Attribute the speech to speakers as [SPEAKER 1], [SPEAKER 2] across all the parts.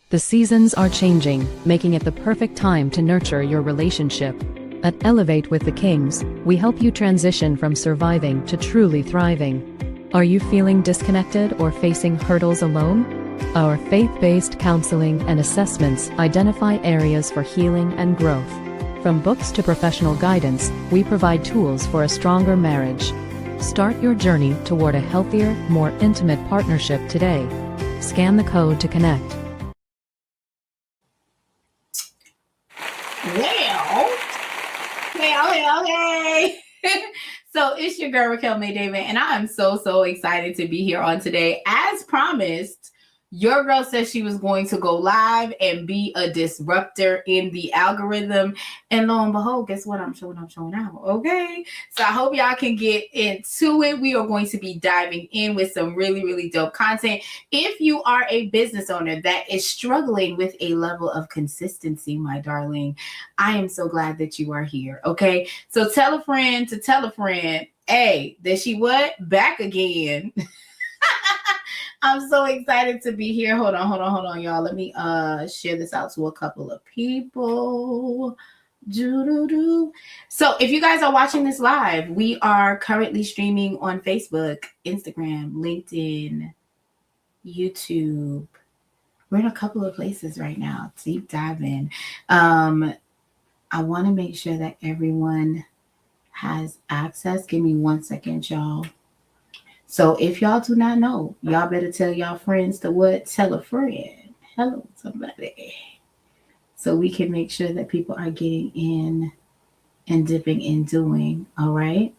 [SPEAKER 1] The seasons are changing, making it the perfect time to nurture your relationship. At Elevate with the Kings, we help you transition from surviving to truly thriving. Are you feeling disconnected or facing hurdles alone? Our faith-based counseling and assessments identify areas for healing and growth. From books to professional guidance, we provide tools for a stronger marriage. Start your journey toward a healthier, more intimate partnership today. Scan the code to connect.
[SPEAKER 2] Hey. So it's your girl, Raquel May David, and I am so excited to be here on today. As promised, your girl said she was going to go live and be a disruptor in the algorithm. And lo and behold, guess what? I'm showing out. Okay. So I hope y'all can get into it. We are going to be diving in with some really dope content. If you are a business owner that is struggling with a level of consistency, my darling, I am so glad that you are here. Okay. So tell a friend to tell a friend, hey, that she what? Back again. I'm so excited to be here. Hold on, y'all. Let me share this out to a couple of people. So if you guys are watching this live, we are currently streaming on Facebook, Instagram, LinkedIn, YouTube. We're in a couple of places right now. Deep diving. I want to make sure that everyone has access. Give me 1 second, y'all. So if y'all do not know, y'all better tell y'all friends to what? Tell a friend. Hello, somebody. So we can make sure that people are getting in and dipping in doing. All right.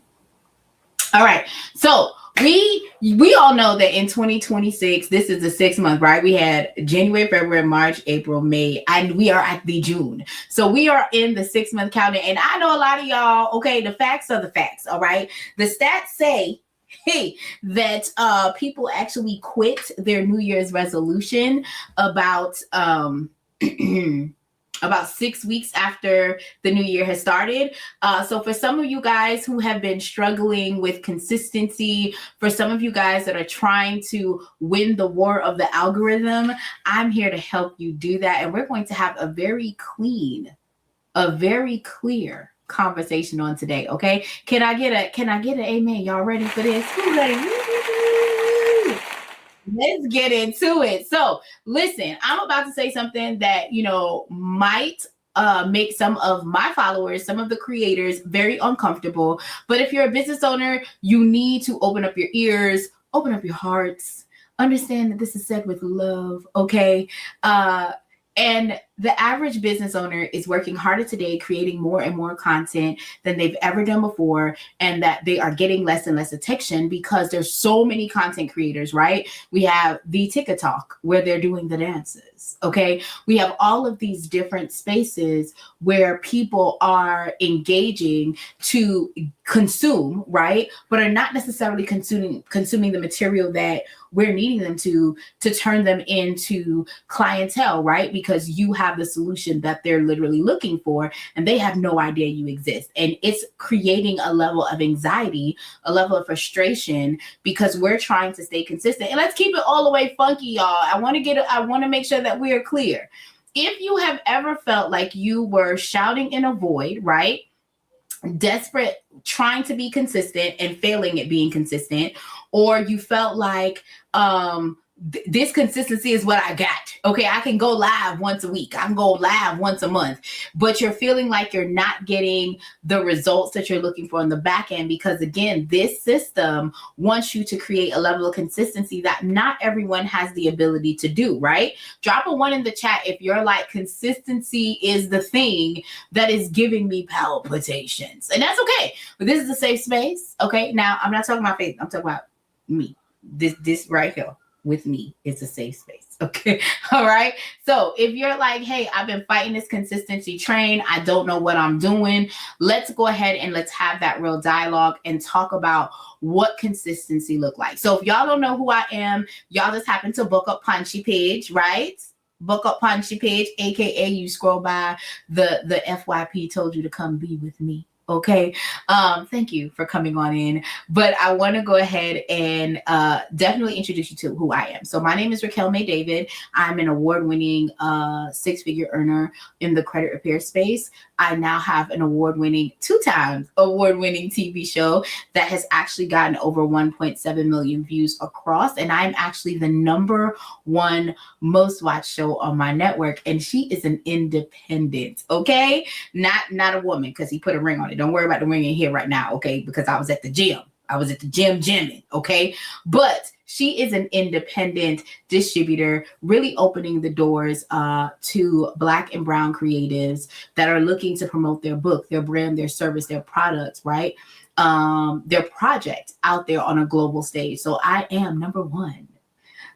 [SPEAKER 2] So we all know that in 2026, this is the 6 month, right? We had January, February, March, April, May, and we are at the June. So we are in the 6 month counting. And I know a lot of y'all, okay, the facts are the facts. All right. The stats say that people actually quit their New Year's resolution about 6 weeks after the new year has started. So for some of you guys who have been struggling with consistency, for some of you guys that are trying to win the war of the algorithm, I'm here to help you do that. And we're going to have a very clear conversation on today. Okay. Can I get an amen? Y'all ready for this? Who's ready? Let's get into it. So listen, I'm about to say something that, might make some of my followers, some of the creators very uncomfortable. But if you're a business owner, you need to open up your ears, open up your hearts, understand that this is said with love. Okay. And the average business owner is working harder today, creating more and more content than they've ever done before, and that they are getting less and less attention because there's so many content creators, right? We have the TikTok where they're doing the dances, okay? We have all of these different spaces where people are engaging to consume, right? But are not necessarily consuming the material that we're needing them to turn them into clientele, right? Because you have the solution that they're literally looking for, and they have no idea you exist. And it's creating a level of anxiety, a level of frustration, because we're trying to stay consistent. And let's keep it all the way funky, y'all. I want to make sure that we are clear. If you have ever felt like you were shouting in a void, right? Desperate, trying to be consistent and failing at being consistent, or you felt like this consistency is what I got. Okay, I can go live once a week. I can go live once a month, but you're feeling like you're not getting the results that you're looking for in the back end because, again, this system wants you to create a level of consistency that not everyone has the ability to do, right? Drop a 1 in the chat if you're like, consistency is the thing that is giving me palpitations. And that's okay. But this is a safe space. Okay, now I'm not talking about faith. I'm talking about me. This right here. With me, it's a safe space. Okay. All right. So if you're like, hey, I've been fighting this consistency train, I don't know what I'm doing, let's go ahead and let's have that real dialogue and talk about what consistency look like. So if y'all don't know who I am, y'all just happen to book up Punchy page, right? Book up Punchy page, aka you scroll by the FYP told you to come be with me. Okay. Thank you for coming on in. But I want to go ahead and definitely introduce you to who I am. So my name is Raquel May David. I'm an award-winning six-figure earner in the credit repair space. I now have an award-winning, 2 times award-winning TV show that has actually gotten over 1.7 million views across. And I'm actually the #1 most watched show on my network. And she is an independent, okay? Not a woman, because he put a ring on it. Don't worry about the ring in here right now, okay? Because I was at the gym. Gymming, okay? But she is an independent distributor, really opening the doors to Black and Brown creatives that are looking to promote their book, their brand, their service, their products, right? Their project out there on a global stage. So I am #1.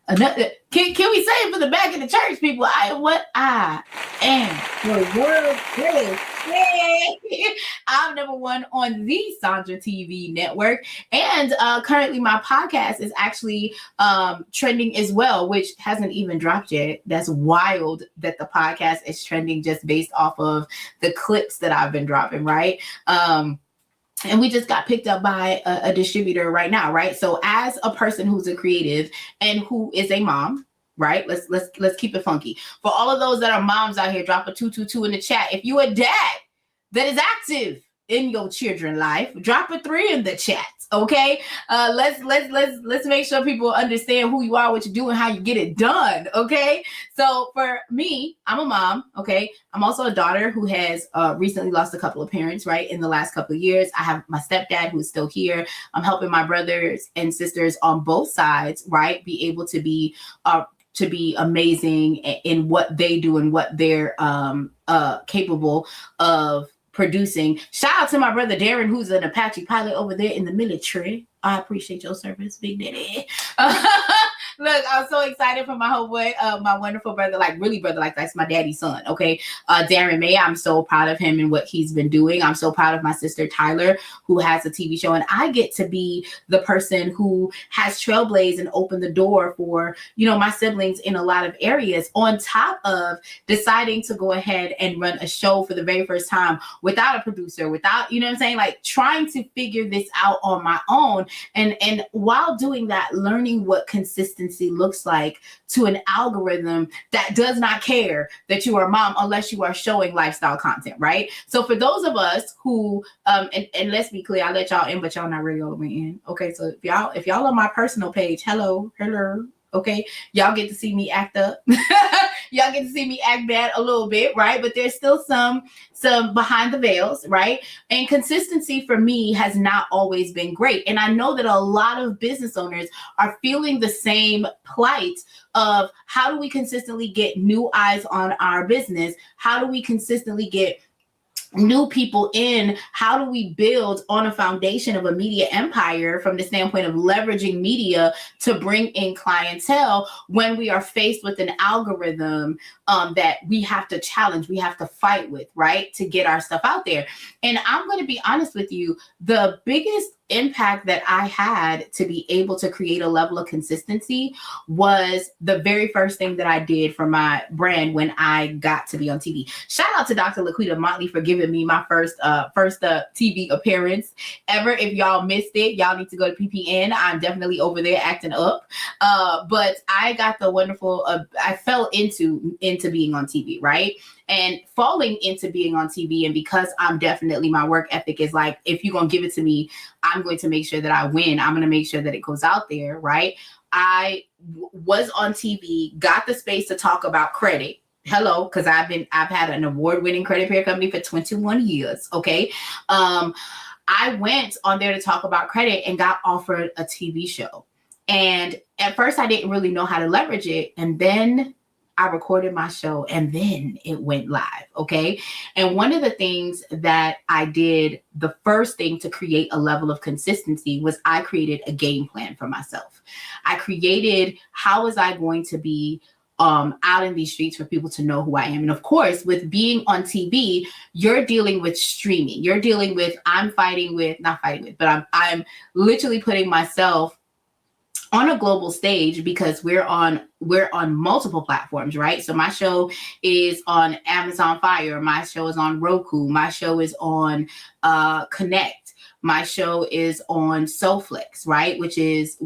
[SPEAKER 2] Can we say it for the back of the church, people? I am what I am. The world is. I'm #1 on the Sandra TV network. And currently my podcast is actually trending as well, which hasn't even dropped yet. That's wild that the podcast is trending just based off of the clips that I've been dropping, right? And we just got picked up by a distributor right now, right? So as a person who's a creative and who is a mom, right? Let's keep it funky. For all of those that are moms out here, drop a 222 in the chat. If you're a dad that is active in your children's life, drop a 3 in the chat. Okay, let's make sure people understand who you are, what you do, and how you get it done. Okay, so for me, I'm a mom. Okay, I'm also a daughter who has recently lost a couple of parents, right, in the last couple of years. I have my stepdad who's still here. I'm helping my brothers and sisters on both sides, right, be able to be amazing in what they do and what they're capable of producing. Shout out to my brother Darren, who's an Apache pilot over there in the military. I appreciate your service, Big Daddy. Look, I'm so excited for my homeboy, my wonderful brother, like really brother, like that's my daddy's son. Okay, Darren May. I'm so proud of him and what he's been doing. I'm so proud of my sister Tyler, who has a TV show, and I get to be the person who has trailblazed and opened the door for, you know, my siblings in a lot of areas. On top of deciding to go ahead and run a show for the very first time without a producer, without, you know what I'm saying, like trying to figure this out on my own. And while doing that, learning what consistency looks like to an algorithm that does not care that you are a mom unless you are showing lifestyle content, right? So for those of us who, and let's be clear, I let y'all in, but y'all not really all the way in. Okay, so if y'all on my personal page, hello. Okay, y'all get to see me act up. Y'all get to see me act bad a little bit, right? But there's still some behind the veils, right? And consistency for me has not always been great. And I know that a lot of business owners are feeling the same plight of how do we consistently get new eyes on our business? How do we consistently get new people in? How do we build on a foundation of a media empire from the standpoint of leveraging media to bring in clientele when we are faced with an algorithm that we have to challenge, we have to fight with, right, to get our stuff out there? And I'm going to be honest with you, the biggest impact that I had to be able to create a level of consistency was the very first thing that I did for my brand when I got to be on TV. Shout out to Dr. Laquita Motley for giving me my first TV appearance ever. If y'all missed it, y'all need to go to PPN. I'm definitely over there acting up. But I got the wonderful, I fell into being on TV, right? And falling into being on TV, and because I'm definitely, my work ethic is like, if you're going to give it to me, I'm going to make sure that I win. I'm going to make sure that it goes out there, right? I was on TV, got the space to talk about credit. Hello, because I've had an award-winning credit repair company for 21 years, okay? I went on there to talk about credit and got offered a TV show. And at first I didn't really know how to leverage it. And then I recorded my show and then it went live. Okay. And one of the things that I did, the first thing to create a level of consistency, was I created a game plan for myself. I created, how was I going to be out in these streets for people to know who I am? And of course, with being on TV, you're dealing with streaming. You're dealing with, I'm literally putting myself on a global stage, because we're on multiple platforms, right? So my show is on Amazon Fire, my show is on Roku, my show is on Connect, my show is on Soflix, right? Which is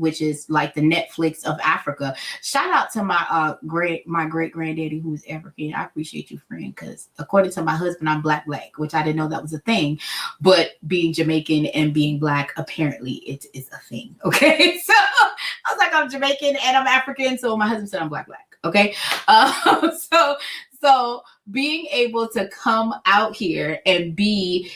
[SPEAKER 2] like the Netflix of Africa. Shout out to my great granddaddy who's African. I appreciate you, friend, because according to my husband, I'm black, which I didn't know that was a thing. But being Jamaican and being black, apparently it is a thing. Okay, so I was like, I'm Jamaican and I'm African, so my husband said I'm black. Okay, so being able to come out here and be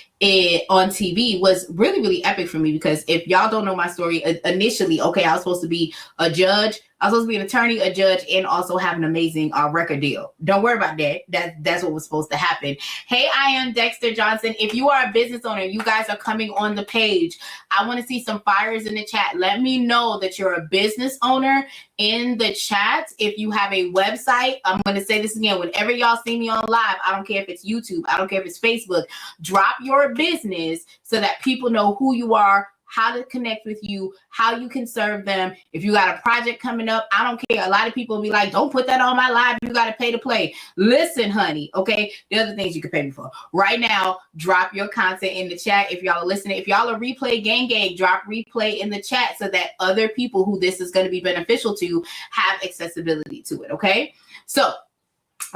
[SPEAKER 2] on TV was really, really epic for me, because if y'all don't know my story, initially, okay, I was supposed to be a judge. I was supposed to be an attorney, a judge, and also have an amazing record deal. Don't worry about that. That's what was supposed to happen. Hey, I am Dexter Johnson. If you are a business owner, you guys are coming on the page. I want to see some fires in the chat. Let me know that you're a business owner in the chat. If you have a website, I'm going to say this again. Whenever y'all see me on live, I don't care if it's YouTube, I don't care if it's Facebook, drop your business so that people know who you are, how to connect with you, how you can serve them. If you got a project coming up, I don't care. A lot of people will be like, don't put that on my live. You got to pay to play. Listen, honey. Okay. The other things you can pay me for. Right now, drop your content in the chat. If y'all are listening, if y'all are replay gang, drop replay in the chat so that other people who this is going to be beneficial to have accessibility to it. Okay. So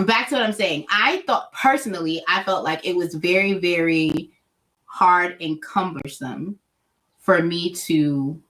[SPEAKER 2] back to what I'm saying. I felt like it was very, very hard and cumbersome for me to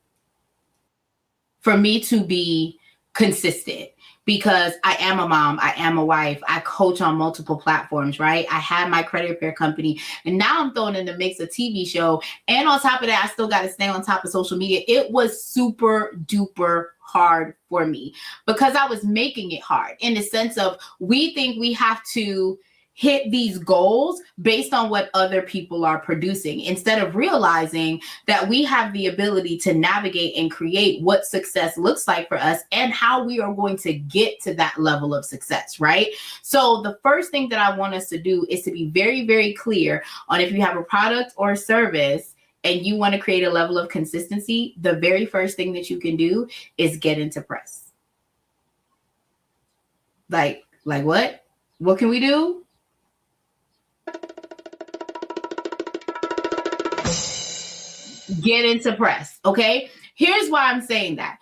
[SPEAKER 2] be consistent, because I am a mom, I am a wife, I coach on multiple platforms, right? I have my credit repair company, and now I'm throwing in the mix a TV show. And on top of that, I still got to stay on top of social media. It was super duper hard for me, because I was making it hard in the sense of, we think we have to hit these goals based on what other people are producing, instead of realizing that we have the ability to navigate and create what success looks like for us and how we are going to get to that level of success, right? So the first thing that I want us to do is to be very, very clear on, if you have a product or a service and you want to create a level of consistency, the very first thing that you can do is get into press. Like what? What can we do? Get into press. Okay. Here's why I'm saying that,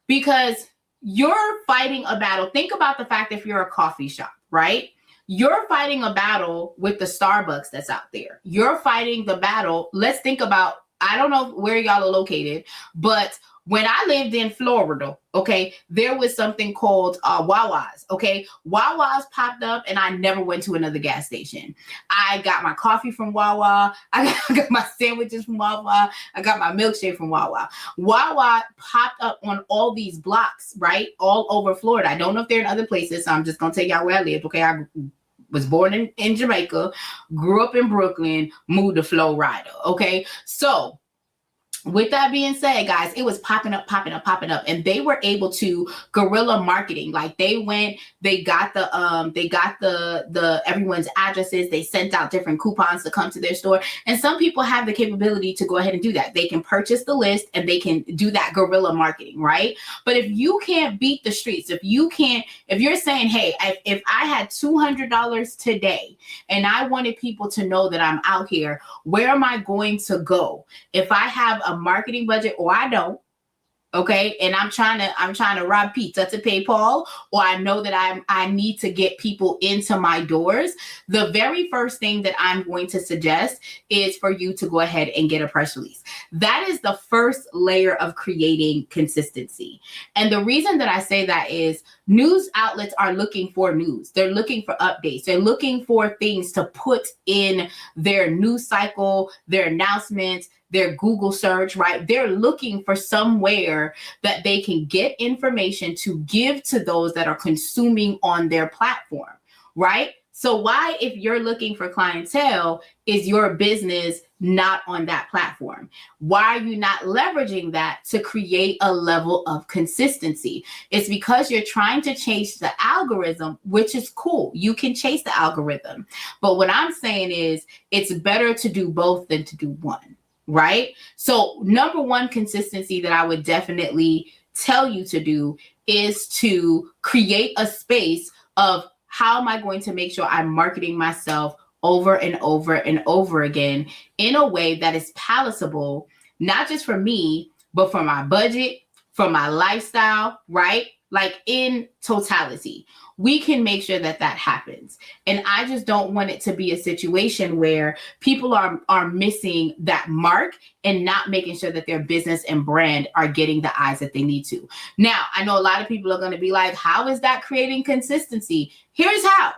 [SPEAKER 2] because you're fighting a battle. Think about the fact, if you're a coffee shop, right? You're fighting a battle with the Starbucks that's out there. You're fighting the battle. Let's think about, I don't know where y'all are located, but when I lived in Florida, okay, there was something called Wawa's, okay? Wawa's popped up and I never went to another gas station. I got my coffee from Wawa. I got my sandwiches from Wawa. I got my milkshake from Wawa. Wawa popped up on all these blocks, right? All over Florida. I don't know if they're in other places, so I'm just going to tell y'all where I lived, okay? I was born in Jamaica, grew up in Brooklyn, moved to Florida, okay? So with that being said, guys, it was popping up, and they were able to guerrilla marketing. Like they got the everyone's addresses. They sent out different coupons to come to their store. And some people have the capability to go ahead and do that. They can purchase the list and they can do that guerrilla marketing, right? But if you can't beat the streets, if you're saying, hey, if I had $200 today and I wanted people to know that I'm out here, where am I going to go? If I have a marketing budget or I don't, okay, and I'm trying to rob pizza to pay Paul, or I know that I need to get people into my doors, the very first thing that I'm going to suggest is for you to go ahead and get a press release. That is the first layer of creating consistency. And the reason that I say that is news outlets are looking for news. They're looking for updates. They're looking for things to put in their news cycle, their announcements, their Google search, right? They're looking for somewhere that they can get information to give to those that are consuming on their platform, right? So why, if you're looking for clientele, is your business not on that platform? Why are you not leveraging that to create a level of consistency? It's because you're trying to chase the algorithm, which is cool. You can chase the algorithm. But what I'm saying is it's better to do both than to do one. Right? So number one consistency that I would definitely tell you to do is to create a space of how am I going to make sure I'm marketing myself over and over and over again in a way that is palatable, not just for me, but for my budget, for my lifestyle, right? Like in totality, we can make sure that that happens. And I just don't want it to be a situation where people are missing that mark and not making sure that their business and brand are getting the eyes that they need to. Now, I know a lot of people are going to be like, how is that creating consistency? Here's how.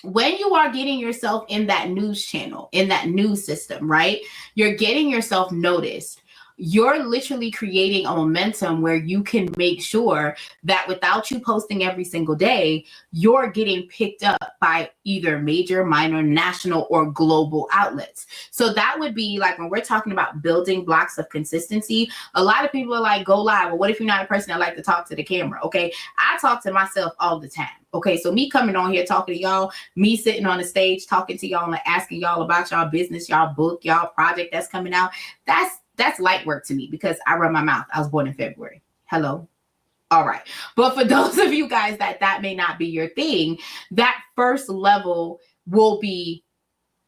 [SPEAKER 2] When you are getting yourself in that news channel, in that news system, right? You're getting yourself noticed. You're literally creating a momentum where you can make sure that without you posting every single day, you're getting picked up by either major, minor, national, or global outlets. So that would be like when we're talking about building blocks of consistency, a lot of people are like, go live. Well, what if you're not a person that like to talk to the camera? Okay. I talk to myself all the time. Okay. So me coming on here talking to y'all, me sitting on the stage talking to y'all and asking y'all about y'all business, y'all book, y'all project that's coming out. That's light work to me because I run my mouth. I was born in February. Hello. All right. But for those of you guys that may not be your thing, that first level will be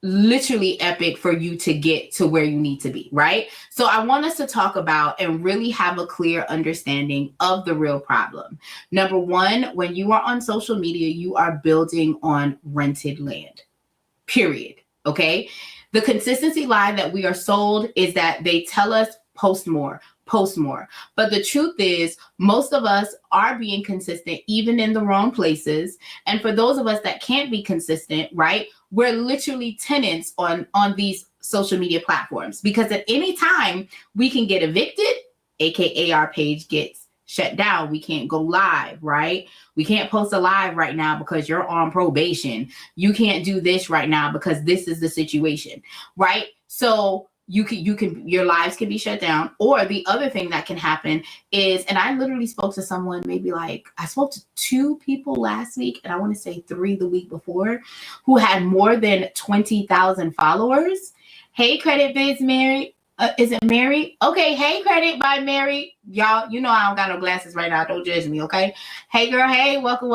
[SPEAKER 2] literally epic for you to get to where you need to be, right? So I want us to talk about and really have a clear understanding of the real problem. Number one, when you are on social media, you are building on rented land, period. Okay. The consistency lie that we are sold is that they tell us post more. But the truth is, most of us are being consistent, even in the wrong places. And for those of us that can't be consistent, right, we're literally tenants on these social media platforms because at any time we can get evicted, AKA our page gets shut down. We can't go live, right? We can't post a live right now because you're on probation. You can't do this right now because this is the situation, right? So you can your lives can be shut down. Or the other thing that can happen is, and I literally spoke to someone, I spoke to 2 people last week, and I want to say 3 the week before, who had more than 20,000 followers. Hey, Credit Biz Mary. Is it Mary? Okay. Hey, Credit by Mary. Y'all, you know I don't got no glasses right now. Don't judge me, okay? Hey, girl. Hey, welcome.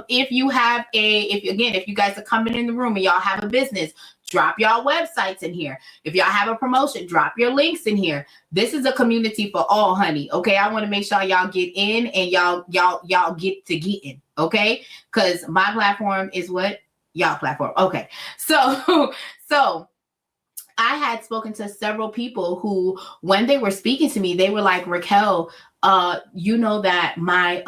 [SPEAKER 2] If you guys are coming in the room and y'all have a business, drop y'all websites in here. If y'all have a promotion, drop your links in here. This is a community for all, honey. Okay. I want to make sure y'all get in and y'all get to getting. Okay. Because my platform is what? Y'all platform. Okay. So I had spoken to several people who, when they were speaking to me, they were like, Raquel, you know that my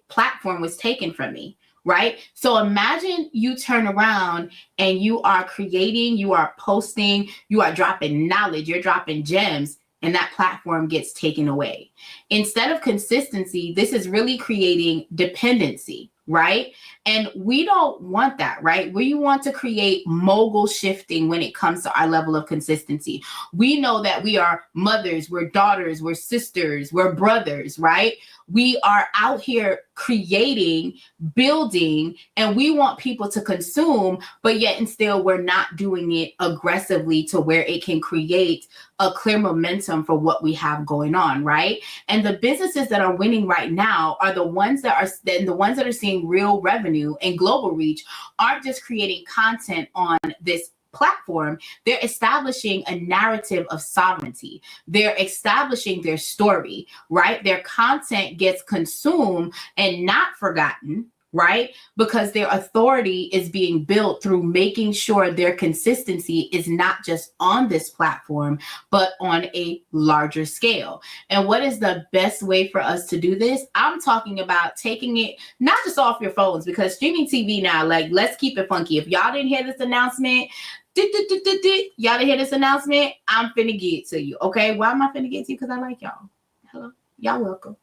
[SPEAKER 2] platform was taken from me, right? So imagine you turn around and you are creating, you are posting, you are dropping knowledge, you're dropping gems, and that platform gets taken away. Instead of consistency, this is really creating dependency, right? And we don't want that, right? We want to create mogul shifting when it comes to our level of consistency. We know that we are mothers, we're daughters, we're sisters, we're brothers, right? We are out here creating, building, and we want people to consume, but yet and still we're not doing it aggressively to where it can create a clear momentum for what we have going on, right? And the businesses that are winning right now are the ones that are seeing real revenue and global reach aren't just creating content on this platform. They're establishing a narrative of sovereignty. They're establishing their story, right? Their content gets consumed and not forgotten, right? Because their authority is being built through making sure their consistency is not just on this platform, but on a larger scale. And what is the best way for us to do this? I'm talking about taking it not just off your phones, because streaming TV now, like, let's keep it funky. If y'all didn't hear this announcement, y'all didn't hear this announcement, I'm finna get to you, okay? Why am I finna get to you? Because I like y'all. Hello? Y'all welcome.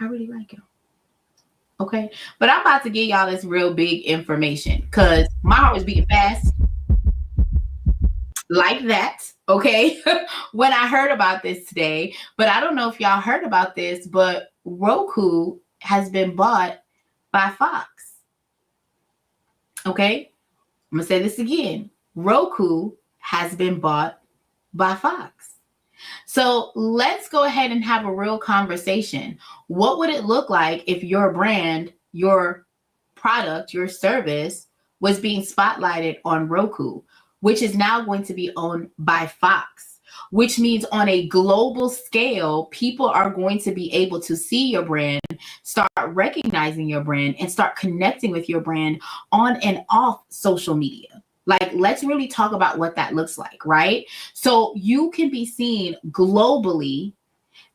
[SPEAKER 2] I really like y'all. Okay, but I'm about to give y'all this real big information because my heart was beating fast like that. Okay, when I heard about this today, but I don't know if y'all heard about this, but Roku has been bought by Fox. Okay, I'm gonna say this again. Roku has been bought by Fox. So let's go ahead and have a real conversation. What would it look like if your brand, your product, your service was being spotlighted on Roku, which is now going to be owned by Fox, which means on a global scale, people are going to be able to see your brand, start recognizing your brand, and start connecting with your brand on and off social media. Like, let's really talk about what that looks like, right? So you can be seen globally,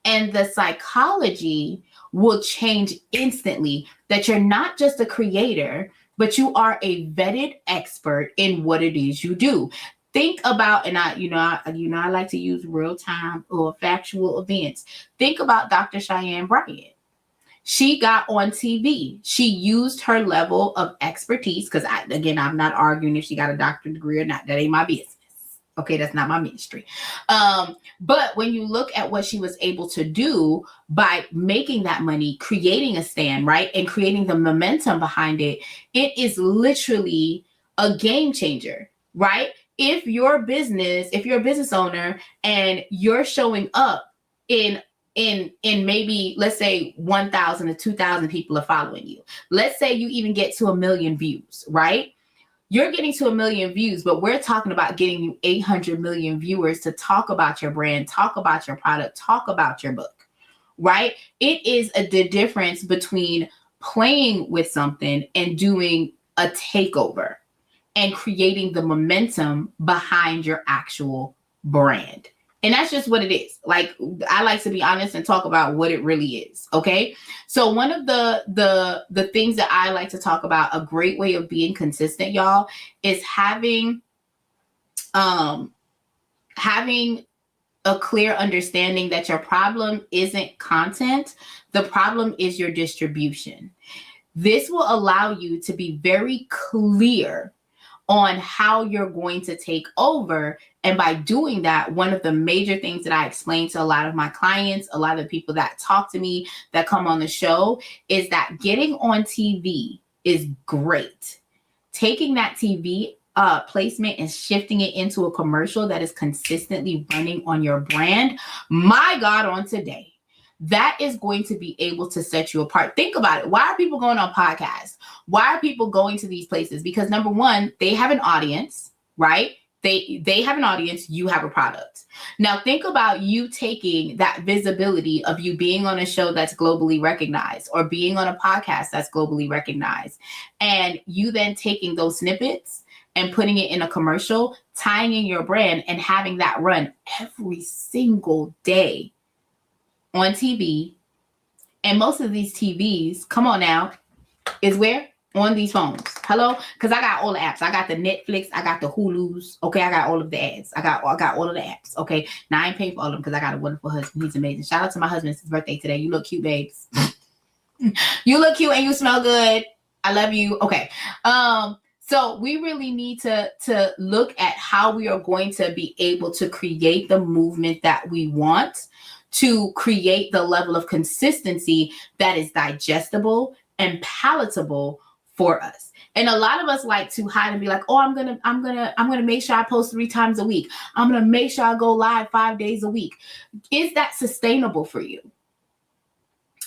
[SPEAKER 2] and the psychology will change instantly, that you're not just a creator, but you are a vetted expert in what it is you do. Think about, and I like to use real time or factual events. Think about Dr. Cheyenne Bryant. She got on TV. She used her level of expertise, because I'm not arguing if she got a doctorate degree or not. That ain't my business. Okay, that's not my ministry. But when you look at what she was able to do by making that money, creating a stand, right, and creating the momentum behind it, it is literally a game changer, right? If you're a business owner and you're showing up in maybe, let's say 1,000 to 2,000 people are following you. Let's say you even get to 1 million views, right? You're getting to 1 million views, but we're talking about getting you 800 million viewers to talk about your brand, talk about your product, talk about your book, right? It is the difference between playing with something and doing a takeover and creating the momentum behind your actual brand. And that's just what it is. Like, I like to be honest and talk about what it really is. Okay. So one of the things that I like to talk about, a great way of being consistent, y'all, is having a clear understanding that your problem isn't content. The problem is your distribution. This will allow you to be very clear on how you're going to take over. And by doing that, one of the major things that I explain to a lot of my clients, a lot of the people that talk to me, that come on the show, is that getting on TV is great. Taking that TV placement and shifting it into a commercial that is consistently running on your brand, my God, on today, that is going to be able to set you apart. Think about it. Why are people going on podcasts? Why are people going to these places? Because number one, they have an audience, right? They have an audience, you have a product. Now think about you taking that visibility of you being on a show that's globally recognized, or being on a podcast that's globally recognized, and you then taking those snippets and putting it in a commercial, tying in your brand, and having that run every single day on TV. And most of these TVs, come on now, is where? On these phones. Hello? Because I got all the apps. I got the Netflix. I got the Hulus. Okay, I got all of the ads. I got all of the apps. Okay, now I ain't paying for all of them because I got a wonderful husband. He's amazing. Shout out to my husband. It's his birthday today. You look cute, babes. You look cute and you smell good. I love you. Okay. So we really need to look at how we are going to be able to create the movement that we want, to create the level of consistency that is digestible and palatable for us. And a lot of us like to hide and be like, oh, I'm gonna make sure I post 3 times a week. I'm gonna make sure I go live 5 days a week. Is that sustainable for you?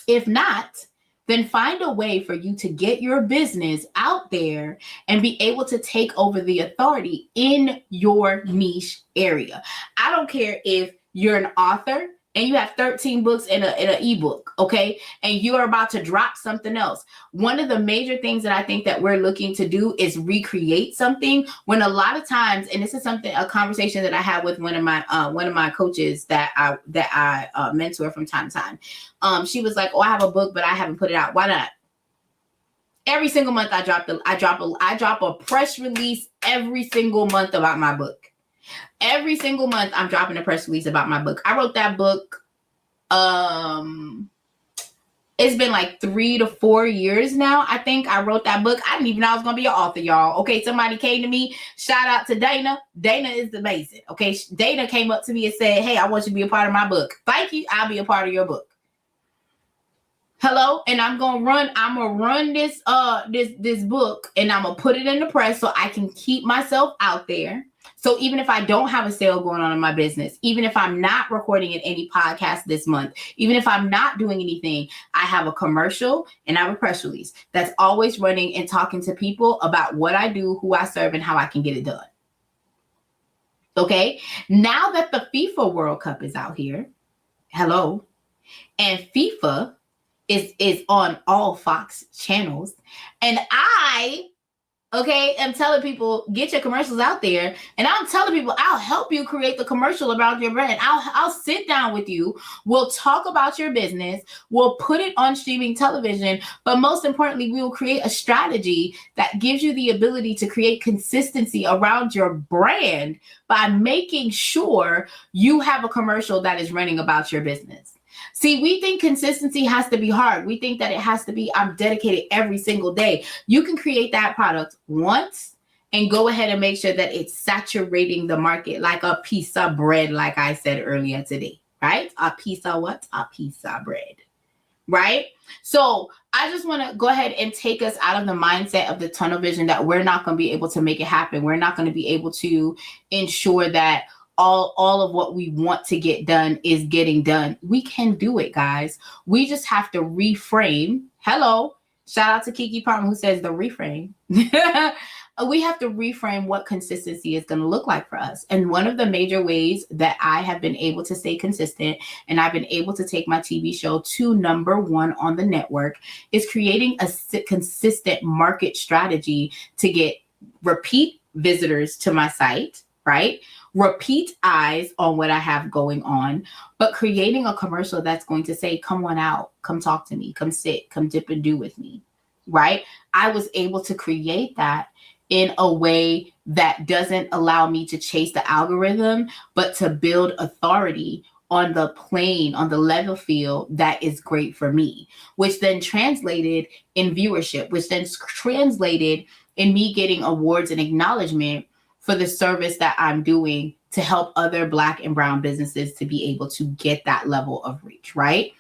[SPEAKER 2] If not, then find a way for you to get your business out there and be able to take over the authority in your niche area. I don't care if you're an author and you have 13 books in an ebook, okay? And you are about to drop something else. One of the major things that I think that we're looking to do is recreate something, when a lot of times, and this is a conversation that I had with one of my coaches that I mentor from time to time. She was like, oh, I have a book, but I haven't put it out. Why not? Every single month I drop a press release every single month about my book. Every single month I'm dropping a press release about my book. I wrote that book. It's been like 3 to 4 years now. I think I wrote that book. I didn't even know I was going to be an author, y'all. Okay. Somebody came to me. Shout out to Dana. Dana is amazing. Okay. Dana came up to me and said, hey, I want you to be a part of my book. Thank you. I'll be a part of your book. Hello. And I'm going to run this book, and I'm going to put it in the press so I can keep myself out there. So even if I don't have a sale going on in my business, even if I'm not recording in any podcast this month, even if I'm not doing anything, I have a commercial and I have a press release that's always running and talking to people about what I do, who I serve, and how I can get it done. Okay. Now that the FIFA World Cup is out here, hello, and FIFA is on all Fox channels, and I am telling people, get your commercials out there. And I'm telling people, I'll help you create the commercial about your brand. I'll sit down with you. We'll talk about your business. We'll put it on streaming television. But most importantly, we will create a strategy that gives you the ability to create consistency around your brand by making sure you have a commercial that is running about your business. See, we think consistency has to be hard. We think that it has to be, I'm dedicated every single day. You can create that product once and go ahead and make sure that it's saturating the market like a piece of bread, like I said earlier today, right? A piece of what? A piece of bread, right? So I just want to go ahead and take us out of the mindset of the tunnel vision that we're not going to be able to make it happen. We're not going to be able to ensure that all of what we want to get done is getting done. We can do it, guys. We just have to reframe. Hello. Shout out to Kiki Palmer who says the reframe. We have to reframe what consistency is going to look like for us. And one of the major ways that I have been able to stay consistent and I've been able to take my TV show to #1 on the network is creating a consistent market strategy to get repeat visitors to my site, right? Repeat eyes on what I have going on, but creating a commercial that's going to say, come on out, come talk to me, come sit, come dip and do with me, right? I was able to create that in a way that doesn't allow me to chase the algorithm, but to build authority on the plane, on the level field that is great for me, which then translated in viewership, which then translated in me getting awards and acknowledgement for the service that I'm doing to help other Black and brown businesses to be able to get that level of reach, right?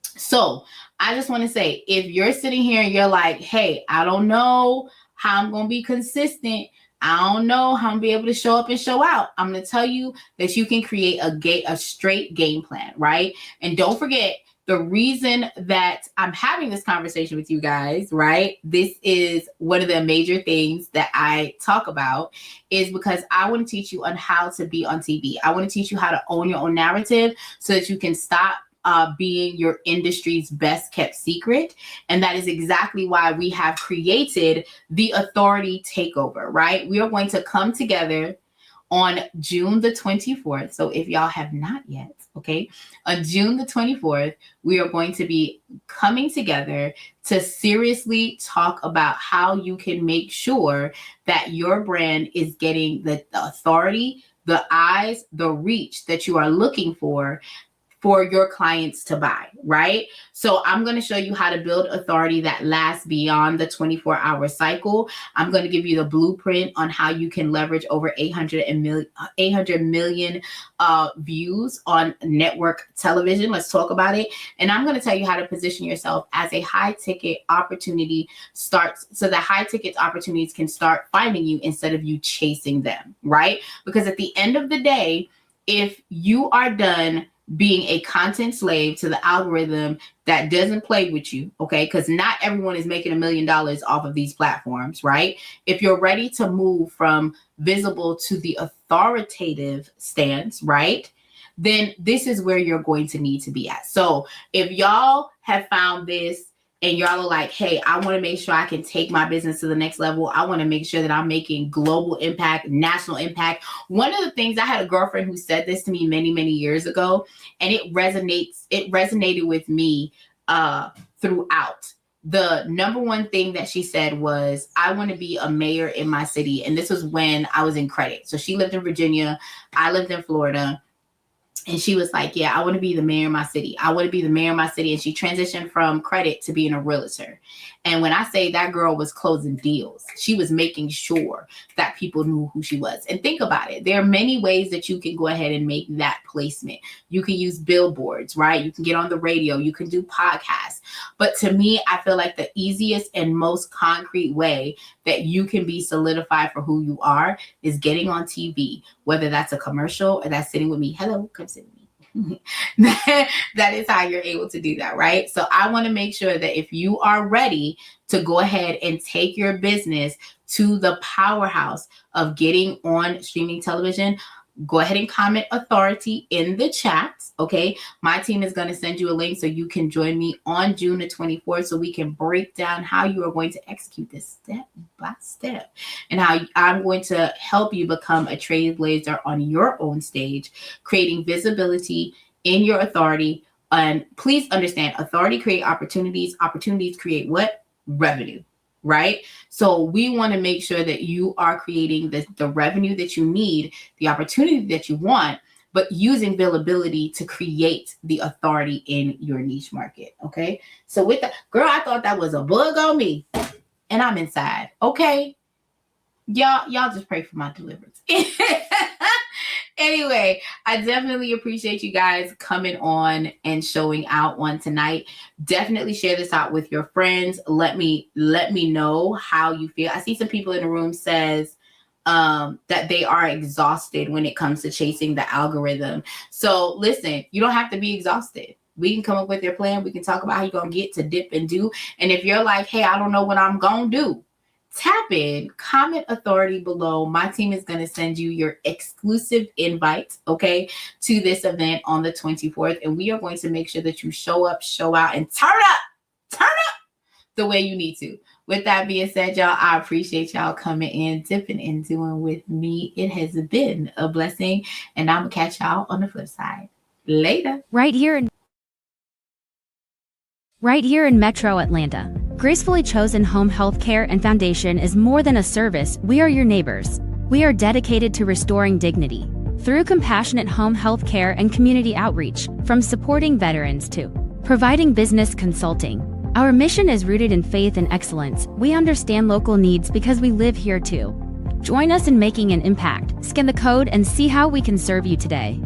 [SPEAKER 2] So I just want to say, if you're sitting here and you're like, hey, I don't know how I'm going to be consistent. I don't know how I'm going to be able to show up and show out. I'm going to tell you that you can create a straight game plan, right? And don't forget, the reason that I'm having this conversation with you guys, right? This is one of the major things that I talk about is because I want to teach you on how to be on TV. I want to teach you how to own your own narrative so that you can stop being your industry's best kept secret. And that is exactly why we have created the Authority Takeover, right? We are going to come together on June the 24th. So if y'all have not yet, okay, on June the 24th, we are going to be coming together to seriously talk about how you can make sure that your brand is getting the authority, the eyes, the reach that you are looking for your clients to buy, right? So I'm going to show you how to build authority that lasts beyond the 24-hour cycle. I'm going to give you the blueprint on how you can leverage over 800 million views on network television. Let's talk about it. And I'm going to tell you how to position yourself as a high ticket opportunity starts so that high ticket opportunities can start finding you instead of you chasing them, right? Because at the end of the day, if you are done being a content slave to the algorithm that doesn't play with you, okay? Because not everyone is making $1 million off of these platforms, right? If you're ready to move from visible to the authoritative stance, right? Then this is where you're going to need to be at. So if y'all have found this and y'all are like, hey, I want to make sure I can take my business to the next level. I want to make sure that I'm making global impact, national impact. One of the things, I had a girlfriend who said this to me many, many years ago, and it resonated with me throughout. The number one thing that she said was, I want to be a mayor in my city. And this was when I was in credit. So she lived in Virginia. I lived in Florida. And she was like, yeah, I want to be the mayor of my city. I want to be the mayor of my city. And she transitioned from credit to being a realtor. And when I say that girl was closing deals, she was making sure that people knew who she was. And think about it. There are many ways that you can go ahead and make that placement. You can use billboards, right? You can get on the radio. You can do podcasts. But to me, I feel like the easiest and most concrete way that you can be solidified for who you are is getting on TV, whether that's a commercial or that's sitting with me. Hello, come sit with me. That is how you're able to do that, right? So I want to make sure that if you are ready to go ahead and take your business to the powerhouse of getting on streaming television, go ahead and comment authority in the chat. Okay. My team is going to send you a link so you can join me on June the 24th so we can break down how you are going to execute this step by step and how I'm going to help you become a trailblazer on your own stage, creating visibility in your authority. And please understand, authority create opportunities. Opportunities create what? Revenue. Right? So we want to make sure that you are creating the revenue that you need, the opportunity that you want, but using billability to create the authority in your niche market. Okay. So with that, girl, I thought that was a bug on me and I'm inside. Okay. Y'all just pray for my deliverance. Anyway, I definitely appreciate you guys coming on and showing out on tonight. Definitely share this out with your friends. Let me know how you feel. I see some people in the room says that they are exhausted when it comes to chasing the algorithm. So listen, you don't have to be exhausted. We can come up with your plan. We can talk about how you're going to get to dip and do. And if you're like, hey, I don't know what I'm going to do, tap in, comment authority below. My team is going to send you your exclusive invite, okay, to this event on the 24th. And we are going to make sure that you show up, show out, and turn up the way you need to. With that being said, y'all, I appreciate y'all coming in, dipping and doing with me. It has been a blessing. And I'm going to catch y'all on the flip side. Later.
[SPEAKER 3] Right here in Metro Atlanta, Gracefully Chosen Home Health Care and Foundation is more than a service. We are your neighbors. We are dedicated to restoring dignity through compassionate home health care and community outreach, from supporting veterans to providing business consulting. Our mission is rooted in faith and excellence. We understand local needs because we live here too. Join us in making an impact. Scan the code and see how we can serve you today.